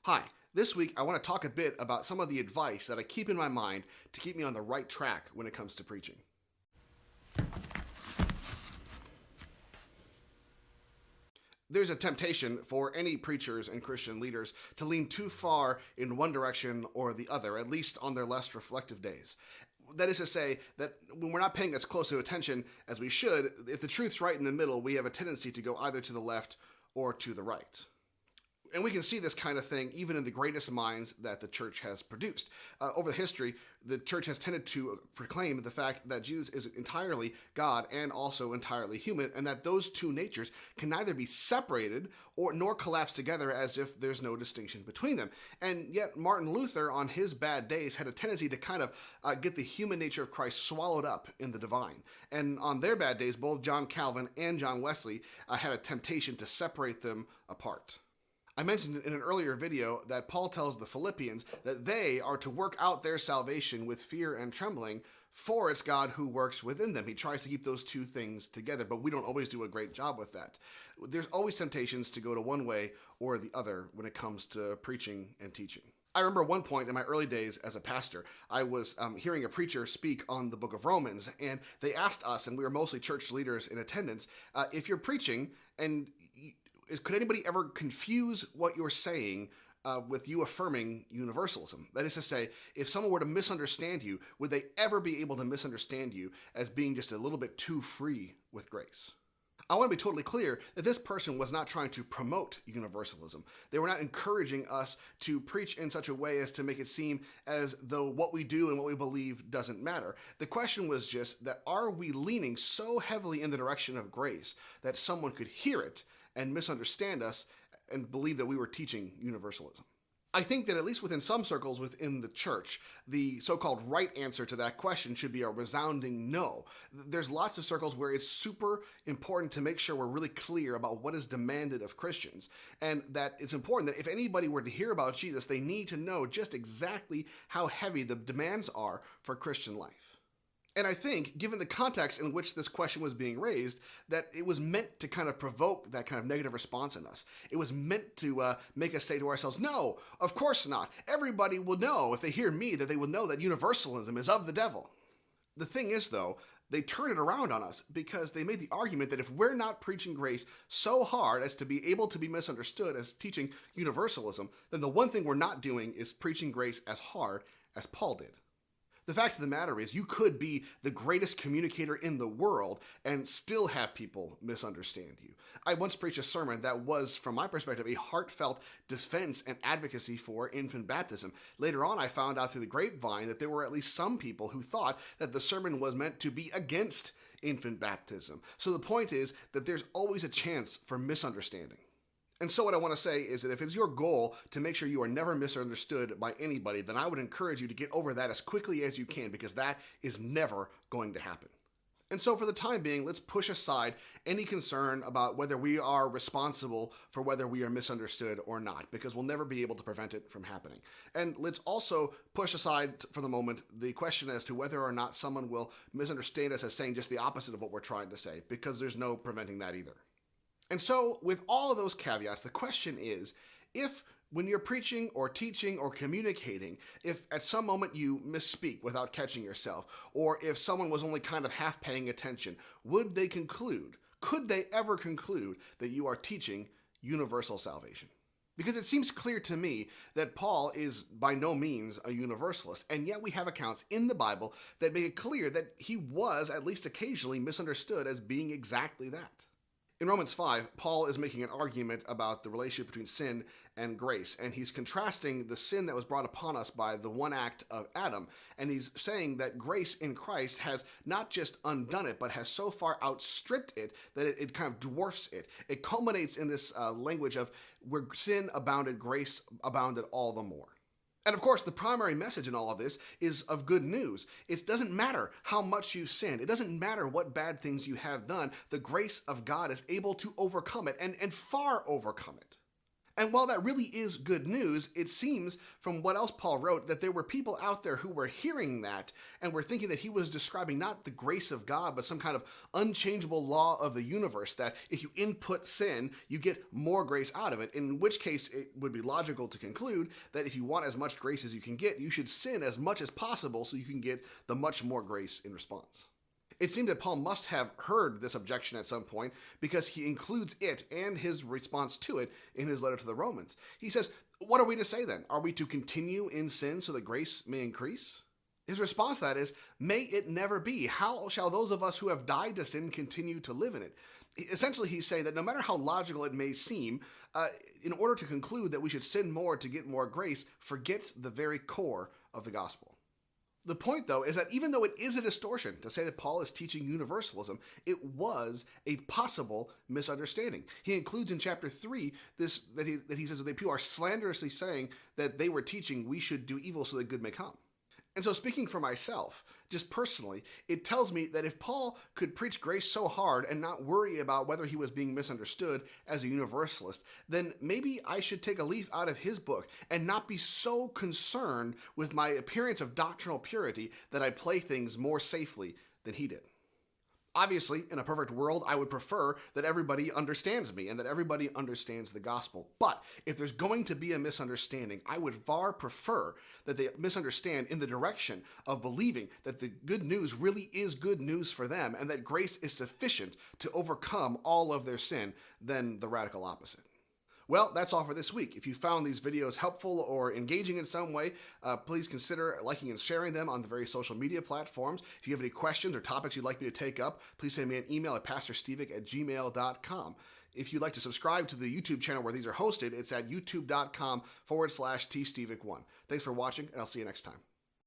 Hi, this week I want to talk a bit about some of the advice that I keep in my mind to keep me on the right track when it comes to preaching. There's a temptation for any preachers and Christian leaders to lean too far in one direction or the other, at least on their less reflective days. That is to say, that when we're not paying as close attention as we should, if the truth's right in the middle, we have a tendency to go either to the left or to the right. And we can see this kind of thing even in the greatest minds that the church has produced. Over the history, the church has tended to proclaim the fact that Jesus is entirely God and also entirely human, and that those two natures can neither be separated nor collapse together as if there's no distinction between them. And yet Martin Luther, on his bad days, had a tendency to kind of get the human nature of Christ swallowed up in the divine. And on their bad days, both John Calvin and John Wesley had a temptation to separate them apart. I mentioned in an earlier video that Paul tells the Philippians that they are to work out their salvation with fear and trembling, for it's God who works within them. He tries to keep those two things together, but we don't always do a great job with that. There's always temptations to go to one way or the other when it comes to preaching and teaching. I remember one point in my early days as a pastor, I was hearing a preacher speak on the book of Romans, and they asked us, and we were mostly church leaders in attendance, if you're preaching and could anybody ever confuse what you're saying with you affirming universalism? That is to say, if someone were to misunderstand you, would they ever be able to misunderstand you as being just a little bit too free with grace? I want to be totally clear that this person was not trying to promote universalism. They were not encouraging us to preach in such a way as to make it seem as though what we do and what we believe doesn't matter. The question was just that, are we leaning so heavily in the direction of grace that someone could hear it and misunderstand us and believe that we were teaching universalism? I think that at least within some circles within the church, the so-called right answer to that question should be a resounding no. There's lots of circles where it's super important to make sure we're really clear about what is demanded of Christians, and that it's important that if anybody were to hear about Jesus, they need to know just exactly how heavy the demands are for Christian life. And I think, given the context in which this question was being raised, that it was meant to kind of provoke that kind of negative response in us. It was meant to make us say to ourselves, no, of course not. Everybody will know, if they hear me, that they will know that universalism is of the devil. The thing is, though, they turned it around on us because they made the argument that if we're not preaching grace so hard as to be able to be misunderstood as teaching universalism, then the one thing we're not doing is preaching grace as hard as Paul did. The fact of the matter is, you could be the greatest communicator in the world and still have people misunderstand you. I once preached a sermon that was, from my perspective, a heartfelt defense and advocacy for infant baptism. Later on, I found out through the grapevine that there were at least some people who thought that the sermon was meant to be against infant baptism. So the point is that there's always a chance for misunderstanding. And so what I want to say is that if it's your goal to make sure you are never misunderstood by anybody, then I would encourage you to get over that as quickly as you can, because that is never going to happen. And so for the time being, let's push aside any concern about whether we are responsible for whether we are misunderstood or not, because we'll never be able to prevent it from happening. And let's also push aside for the moment the question as to whether or not someone will misunderstand us as saying just the opposite of what we're trying to say, because there's no preventing that either. And so, with all of those caveats, the question is, if when you're preaching or teaching or communicating, if at some moment you misspeak without catching yourself, or if someone was only kind of half paying attention, could they ever conclude that you are teaching universal salvation? Because it seems clear to me that Paul is by no means a universalist, and yet we have accounts in the Bible that make it clear that he was at least occasionally misunderstood as being exactly that. In Romans 5, Paul is making an argument about the relationship between sin and grace, and he's contrasting the sin that was brought upon us by the one act of Adam, and he's saying that grace in Christ has not just undone it, but has so far outstripped it that it kind of dwarfs it. It culminates in this language of where sin abounded, grace abounded all the more. And of course, the primary message in all of this is of good news. It doesn't matter how much you've sinned. It doesn't matter what bad things you have done. The grace of God is able to overcome it and far overcome it. And while that really is good news, it seems from what else Paul wrote that there were people out there who were hearing that and were thinking that he was describing not the grace of God, but some kind of unchangeable law of the universe, that if you input sin, you get more grace out of it, in which case it would be logical to conclude that if you want as much grace as you can get, you should sin as much as possible so you can get the much more grace in response. It seemed that Paul must have heard this objection at some point, because he includes it and his response to it in his letter to the Romans. He says, what are we to say then? Are we to continue in sin so that grace may increase? His response to that is, may it never be. How shall those of us who have died to sin continue to live in it? Essentially, he's saying that no matter how logical it may seem, in order to conclude that we should sin more to get more grace, forgets the very core of the gospel. The point, though, is that even though it is a distortion to say that Paul is teaching universalism, it was a possible misunderstanding. He includes in chapter 3 this that he says that people are slanderously saying that they were teaching we should do evil so that good may come. And so, speaking for myself, just personally, it tells me that if Paul could preach grace so hard and not worry about whether he was being misunderstood as a universalist, then maybe I should take a leaf out of his book and not be so concerned with my appearance of doctrinal purity that I play things more safely than he did. Obviously, in a perfect world, I would prefer that everybody understands me and that everybody understands the gospel. But if there's going to be a misunderstanding, I would far prefer that they misunderstand in the direction of believing that the good news really is good news for them and that grace is sufficient to overcome all of their sin than the radical opposite. Well, that's all for this week. If you found these videos helpful or engaging in some way, please consider liking and sharing them on the various social media platforms. If you have any questions or topics you'd like me to take up, please send me an email at pastorstevik@gmail.com. If you'd like to subscribe to the YouTube channel where these are hosted, it's at youtube.com/tstevik1. Thanks for watching, and I'll see you next time.